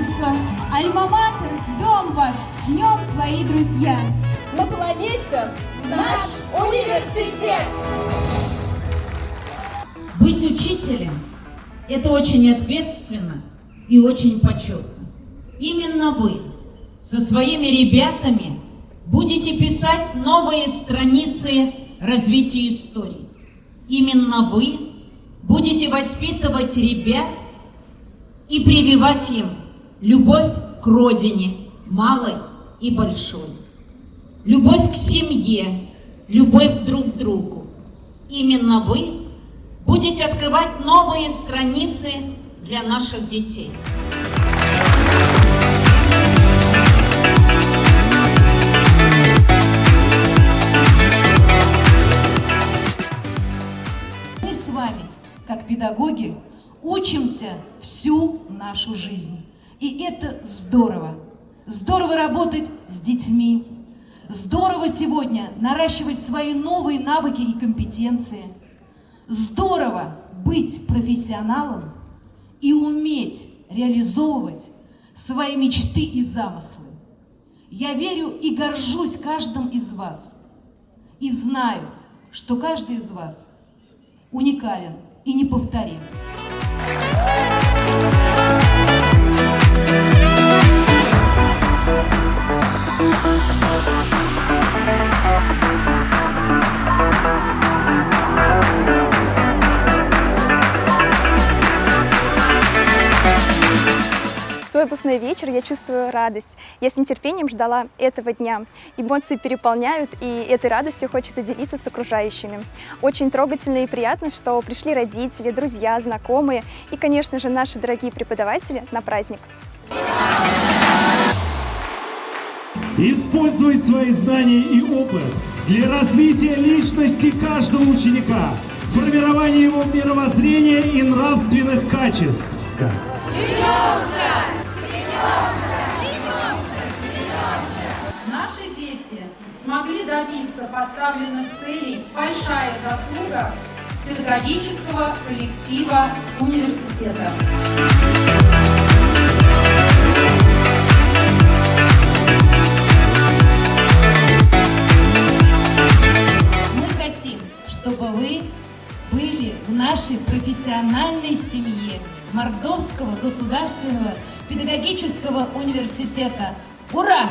учиться. Альма-матер, дом ваш, в нем твои друзья. На планете наш университет. Быть учителем – это очень ответственно и очень почетно. Именно вы со своими ребятами будете писать новые страницы развития истории. Именно вы будете воспитывать ребят и прививать им любовь к родине, малой и большой. Любовь к семье, любовь друг к другу. Именно вы будете открывать новые страницы для наших детей. Мы с вами, как педагоги, учимся всю нашу жизнь. И это здорово. Здорово работать с детьми. Здорово сегодня наращивать свои новые навыки и компетенции. Здорово быть профессионалом и уметь реализовывать свои мечты и замыслы. Я верю и горжусь каждым из вас. И знаю, что каждый из вас уникален и неповторим. В свой выпускной вечер я чувствую радость. Я с нетерпением ждала этого дня. Эмоции переполняют, и этой радостью хочется делиться с окружающими. Очень трогательно и приятно, что пришли родители, друзья, знакомые и, конечно же, наши дорогие преподаватели на праздник. Использовать свои знания и опыт для развития личности каждого ученика, формирования его мировоззрения и нравственных качеств. Наши дети смогли добиться поставленных целей. Большая заслуга педагогического коллектива университета. Мы хотим, чтобы вы были в нашей профессиональной семье Мордовского государственного педагогического университета. Ура!